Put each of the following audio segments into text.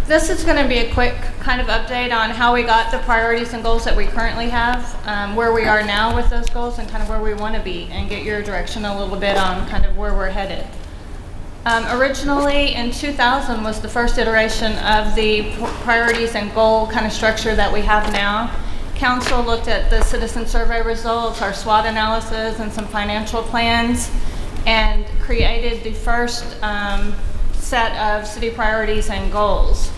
This is going to be a quick kind of update on how we got the priorities and goals that we currently have, where we are now with those goals, and kind of where we want to be, and get your direction a little bit on kind of where we're headed. Originally in 2000 was the first iteration of the priorities and goal kind of structure that we have now. Council looked at the citizen survey results, our SWOT analysis, and some financial plans, and created the first set of city priorities and goals.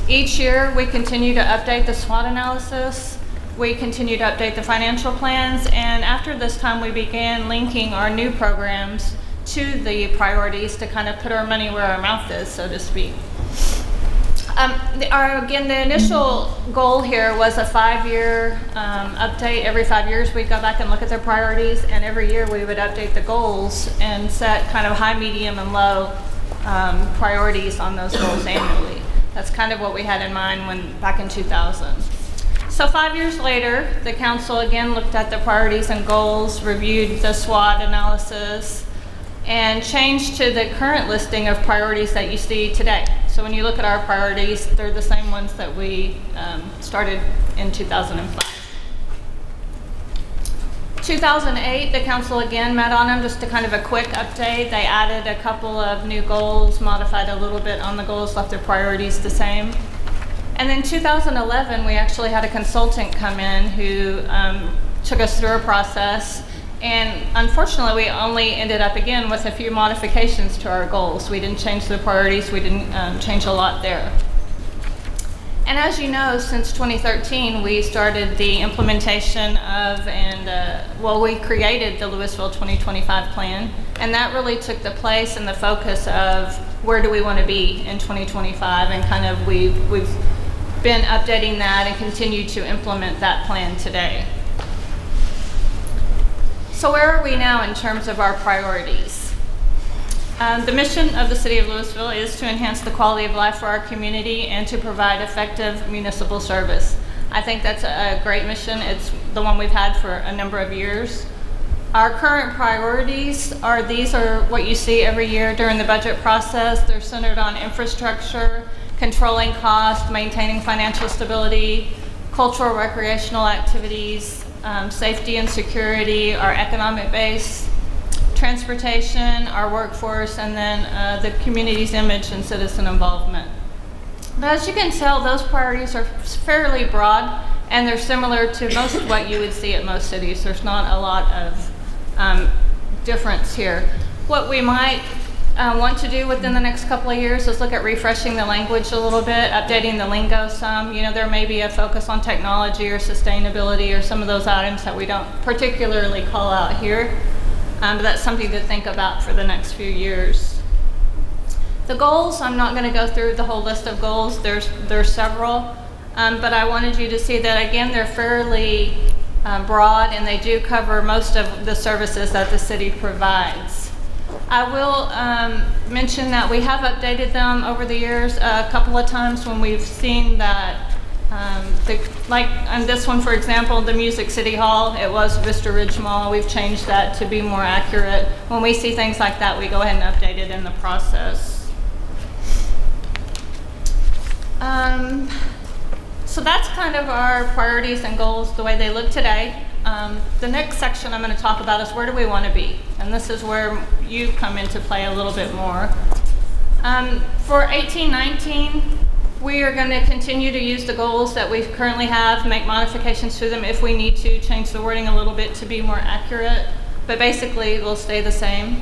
Each year we continue to update the SWOT analysis, we continue to update the financial plans, and after this time we began linking our new programs to the priorities to kind of put our money where our mouth is, so to speak. Again, the initial goal here was a 5-year update. Every 5 years we'd go back and look at their priorities, and every year we would update the goals and set kind of high, medium, and low priorities on those goals annually. That's kind of what we had in mind back in 2000. So 5 years later, the council again looked at the priorities and goals, reviewed the SWOT analysis, and changed to the current listing of priorities that you see today. So when you look at our priorities, they're the same ones that we started in 2005. 2008, the council again met on them, just to kind of a quick update. They added a couple of new goals, modified a little bit on the goals, left their priorities the same. And then 2011, we actually had a consultant come in who took us through a process. And unfortunately, we only ended up again with a few modifications to our goals. We didn't change the priorities, we didn't change a lot there. And as you know, since 2013, we started the implementation of we created the Louisville 2025 plan, and that really took the place and the focus of where do we want to be in 2025, and kind of we've been updating that and continue to implement that plan today. So where are we now in terms of our priorities? The mission of the City of Louisville is to enhance the quality of life for our community and to provide effective municipal service. I think that's a great mission. It's the one we've had for a number of years. Our current priorities these are what you see every year during the budget process. They're centered on infrastructure, controlling cost, maintaining financial stability, cultural recreational activities, safety and security, our economic base, transportation, our workforce, and then the community's image and citizen involvement. But as you can tell, those priorities are fairly broad, and they're similar to most of what you would see at most cities. There's not a lot of difference here. What we might want to do within the next couple of years is look at refreshing the language a little bit, updating the lingo some. You know, there may be a focus on technology or sustainability or some of those items that we don't particularly call out here. But that's something to think about for the next few years. The goals, I'm not going to go through the whole list of goals. There's several, but I wanted you to see that again they're fairly broad, and they do cover most of the services that the city provides. I will mention that we have updated them over the years a couple of times when we've seen that like on this one, for example, the Music City Hall, it was Vista Ridge Mall. We've changed that to be more accurate. When we see things like that, we go ahead and update it in the process. So that's kind of our priorities and goals, the way they look today. The next section I'm going to talk about is where do we want to be? And this is where you come into play a little bit more. For 18-19, we are going to continue to use the goals that we currently have, make modifications to them if we need to, change the wording a little bit to be more accurate, but basically they'll stay the same.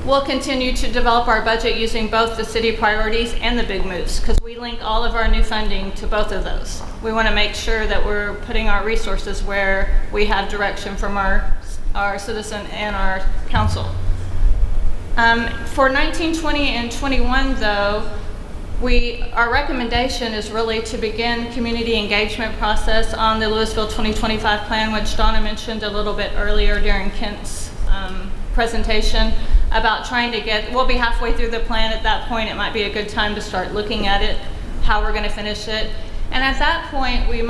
We'll continue to develop our budget using both the city priorities and the big moves, because we link all of our new funding to both of those. We want to make sure that we're putting our resources where we have direction from our citizen and our council. For 19, 20, and 21, though, our recommendation is really to begin community engagement process on the Louisville 2025 plan, which Donna mentioned a little bit earlier during Kent's presentation about trying to we'll be halfway through the plan at that point. It might be a good time to start looking at it, how we're going to finish it. And at that point, we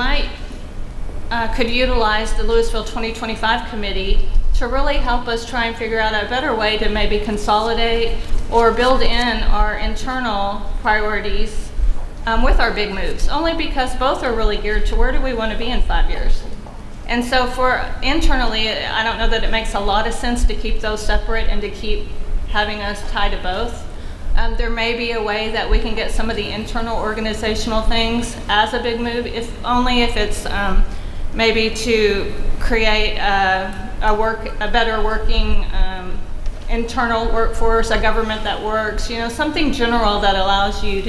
could utilize the Louisville 2025 committee to really help us try and figure out a better way to maybe consolidate or build in our internal priorities with our big moves, only because both are really geared to where do we want to be in 5 years. And so for internally, I don't know that it makes a lot of sense to keep those separate and to keep having us tie to both. There may be a way that we can get some of the internal organizational things as a big move, if it's maybe to create a better working internal workforce, a government that works, something general that allows you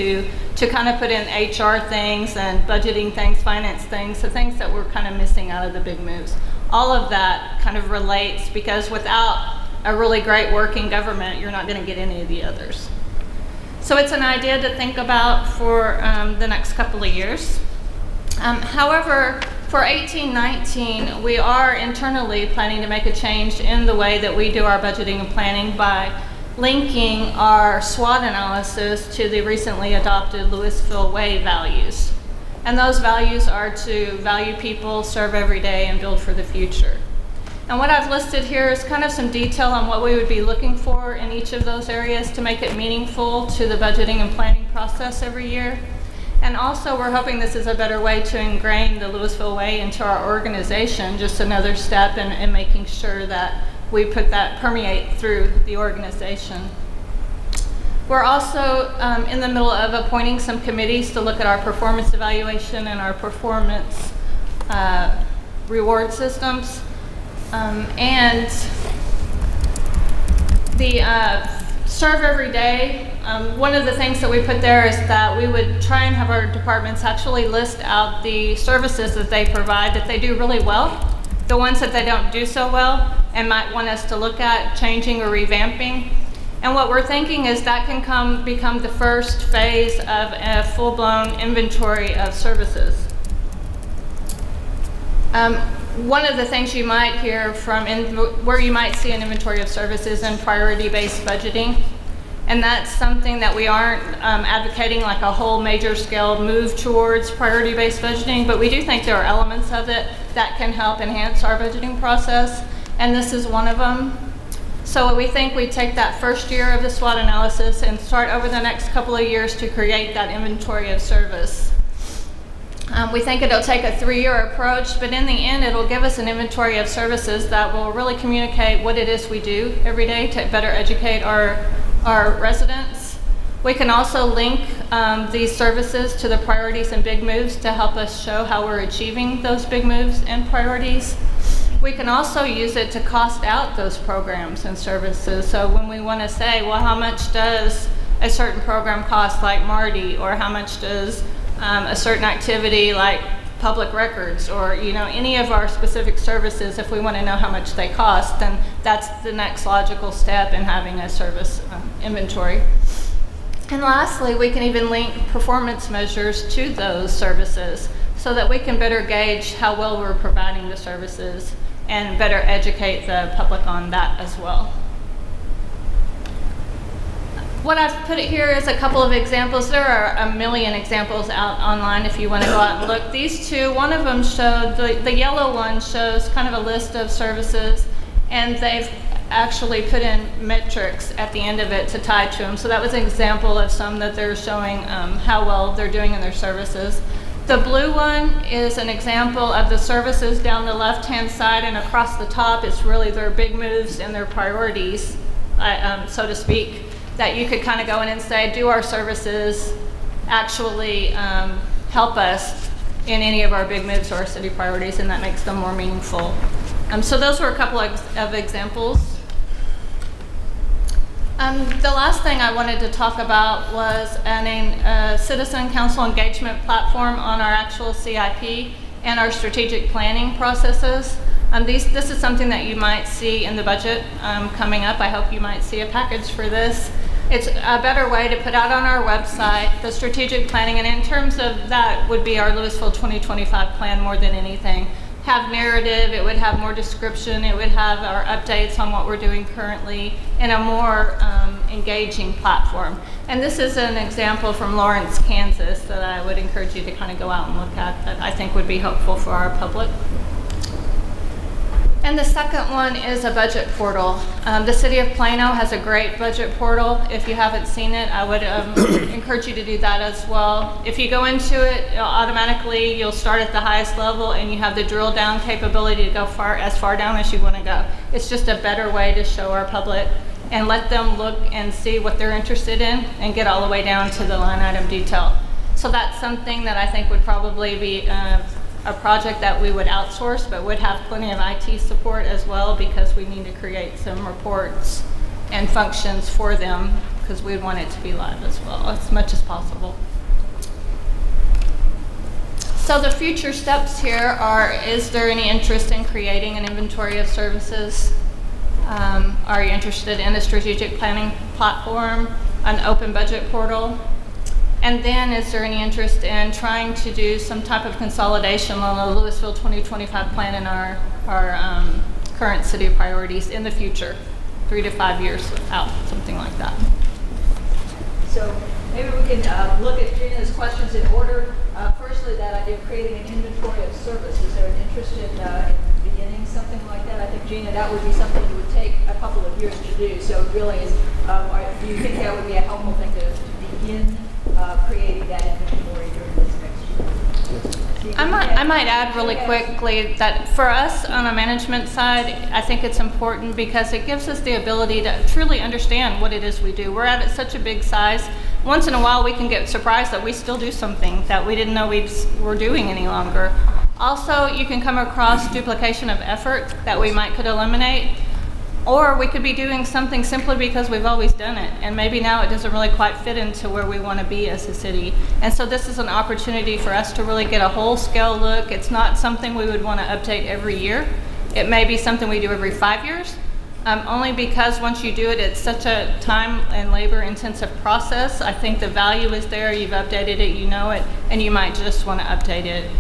to kind of put in HR things and budgeting things, finance things, the things that we're kind of missing out of the big moves. All of that kind of relates, because without a really great working government, you're not going to get any of the others. So it's an idea to think about for the next couple of years. However, for 18-19, we are internally planning to make a change in the way that we do our budgeting and planning by linking our SWOT analysis to the recently adopted Louisville Way values. And those values are to value people, serve every day, and build for the future. And what I've listed here is kind of some detail on what we would be looking for in each of those areas to make it meaningful to the budgeting and planning process every year. And also, we're hoping this is a better way to ingrain the Louisville Way into our organization, just another step in making sure that we put that permeate through the organization. We're also in the middle of appointing some committees to look at our performance evaluation and our performance reward systems. And the serve every day, one of the things that we put there is that we would try and have our departments actually list out the services that they provide that they do really well, the ones that they don't do so well and might want us to look at changing or revamping. And what we're thinking is that can become the first phase of a full-blown inventory of services. One of the things you might hear from where you might see an inventory of services in priority-based budgeting, and that's something that we aren't advocating like a whole major scale move towards priority-based budgeting, but we do think there are elements of it that can help enhance our budgeting process, and this is one of them. So we think we take that first year of the SWOT analysis and start over the next couple of years to create that inventory of service. We think it'll take a 3-year approach, but in the end, it'll give us an inventory of services that will really communicate what it is we do every day to better educate our residents. We can also link these services to the priorities and big moves to help us show how we're achieving those big moves and priorities. We can also use it to cost out those programs and services. So when we want to say, well, how much does a certain program cost like MARDI, or how much does a certain activity like public records, or any of our specific services, if we want to know how much they cost, then that's the next logical step in having a service inventory. And lastly, we can even link performance measures to those services so that we can better gauge how well we're providing the services and better educate the public on that as well. What I've put here is a couple of examples. There are a million examples out online if you want to go out and look. These two, one of them showed, the yellow one shows kind of a list of services, and they've actually put in metrics at the end of it to tie to them. So that was an example of some that they're showing how well they're doing in their services. The blue one is an example of the services down the left-hand side, and across the top it's really their big moves and their priorities, so to speak, that you could kind of go in and say, do our services actually help us in any of our big moves or our city priorities, and that makes them more meaningful. So those were a couple of examples. The last thing I wanted to talk about was a citizen council engagement platform on our actual CIP and our strategic planning processes. This is something that you might see in the budget coming up. I hope you might see a package for this. It's a better way to put out on our website the strategic planning, and in terms of that would be our Louisville 2025 plan more than anything. Have narrative, it would have more description, it would have our updates on what we're doing currently in a more engaging platform. And this is an example from Lawrence, Kansas that I would encourage you to kind of go out and look at, that I think would be helpful for our public. And the second one is a budget portal. The City of Plano has a great budget portal. If you haven't seen it, I would encourage you to do that as well. If you go into it, automatically you'll start at the highest level and you have the drill down capability to go as far down as you want to go. It's just a better way to show our public and let them look and see what they're interested in and get all the way down to the line item detail. So that's something that I think would probably be a project that we would outsource, but would have plenty of IT support as well, because we need to create some reports and functions for them, because we want it to be live as well, as much as possible. So the future steps here are, is there any interest in creating an inventory of services? Are you interested in a strategic planning platform, an open budget portal? And then is there any interest in trying to do some type of consolidation on the Louisville 2025 plan and our current city priorities in the future, 3 to 5 years out, something like that? So maybe we can look at Gina's questions in order. Firstly, that idea of creating an inventory of service. Is there an interest in beginning something like that? I think, Gina, that would be something that would take a couple of years to do. So it really is, do you think that would be a helpful thing to begin creating that inventory during this next year? I might add really quickly that for us on a management side, I think it's important because it gives us the ability to truly understand what it is we do. We're at such a big size. Once in a while we can get surprised that we still do something that we didn't know we were doing any longer. Also, you can come across duplication of effort that we could eliminate. Or we could be doing something simply because we've always done it, and maybe now it doesn't really quite fit into where we want to be as a city. And so this is an opportunity for us to really get a whole scale look. It's not something we would want to update every year. It may be something we do every 5 years, only because once you do it, it's such a time and labor intensive process. I think the value is there, you've updated it, you know it, and you might just want to update it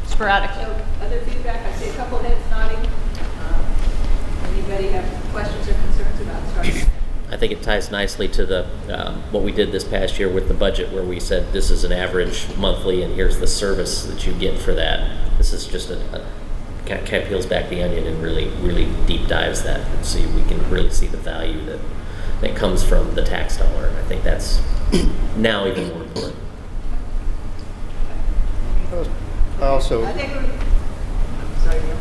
sporadically. So other feedback, I see a couple heads nodding. Anybody have questions or concerns about starting? I think it ties nicely to the what we did this past year with the budget, where we said this is an average monthly and here's the service that you get for that. This is just kind of peels back the onion and really deep dives that, and so we can really see the value that comes from the tax dollar. And I think that's now even more important. Also, I think sorry, Neil.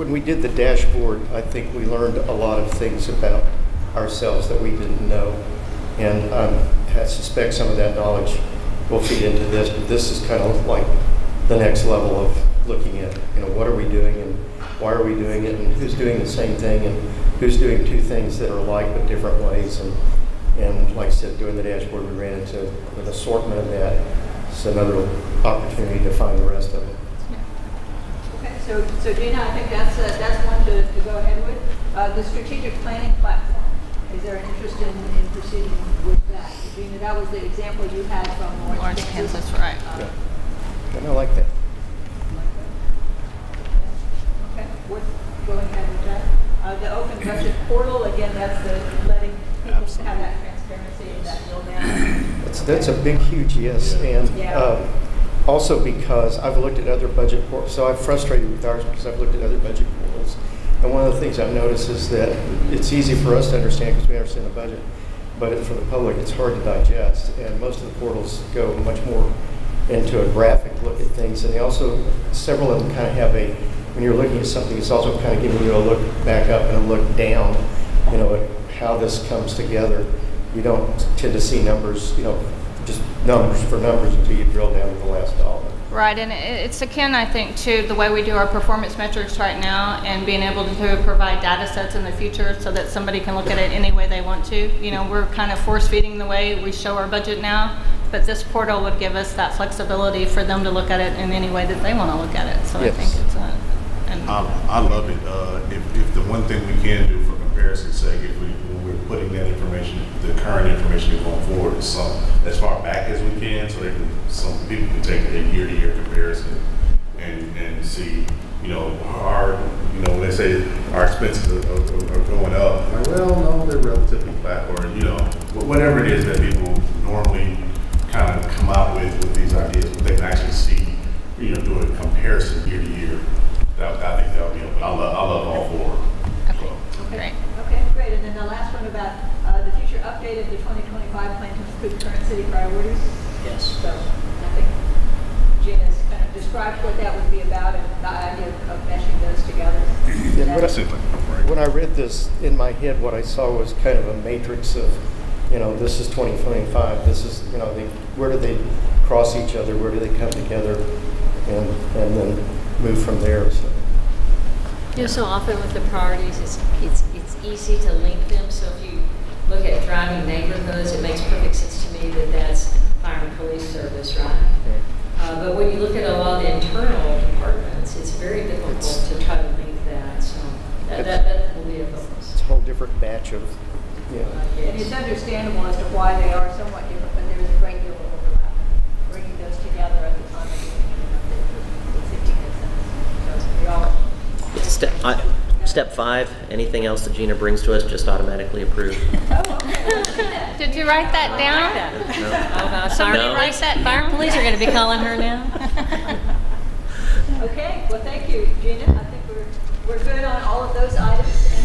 when we did the dashboard, I think we learned a lot of things about ourselves that we didn't know. And I suspect some of that knowledge will feed into this, but this is kind of like the next level of looking at, what are we doing and why are we doing it, and who's doing the same thing and who's doing two things that are alike but different ways. And like I said, doing the dashboard, we ran into an assortment of that. It's another opportunity to find the rest of it. Okay, so Gina, I think that's one to go ahead with. The strategic planning platform. Is there an interest in proceeding with that? Gina, that was the example you had from Orange, Kansas, right. And I like that. Okay, worth going ahead with that. The open budget portal, again, that's the letting people have that transparency and that drill down. That's a big, huge yes. And also because I've looked at other budget portals, so I'm frustrated with ours because I've looked at other budget portals. And one of the things I've noticed is that it's easy for us to understand because we understand the budget, but for the public, it's hard to digest. And most of the portals go much more into a graphic look at things. And they also, several of them kind of have when you're looking at something, it's also kind of giving you a look back up and a look down, at how this comes together. You don't tend to see numbers, just numbers for numbers until you drill down to the last dollar. Right, and it's akin, I think, to the way we do our performance metrics right now, and being able to provide data sets in the future so that somebody can look at it any way they want to. We're kind of force feeding the way we show our budget now, but this portal would give us that flexibility for them to look at it in any way that they want to look at it. So yes. I think it's I love it. If the one thing we can do for comparison's sake, when we're putting that information, the current information going forward, is as far back as we can, so some people can take a year-to-year comparison and see, when they say our expenses are going up, like, well, no, they're relatively flat, or whatever it is that people normally kind of come out with these ideas, but they can actually see, do a comparison year to year. I think that Yes. So I think Gina's kind of described what that would be about and the idea of meshing those together. Yeah, That seems like a no-brainer. when I read this in my head, what I saw was kind of a matrix of, this is 2025, this is, where do they cross each other, where do they come together, and then move from there, so. So often with the priorities, it's easy to link them. So if you look at thriving neighborhoods, it makes perfect sense to me that that's fire and police service, right? But when you look at a lot of the internal departments, it's very difficult to try to link that. So that will be a focus. It's a whole different batch of, And it's understandable as to why they are somewhat different, but there's a great deal of overlap. Bringing those together at the time of the meeting, it makes sense. So we all. Step 5, anything else that Gina brings to us, just automatically approved. Oh, okay. Did you write that down? Somebody No. write that Fire down? police are going to be calling her now. Okay, well, thank you, Gina. I think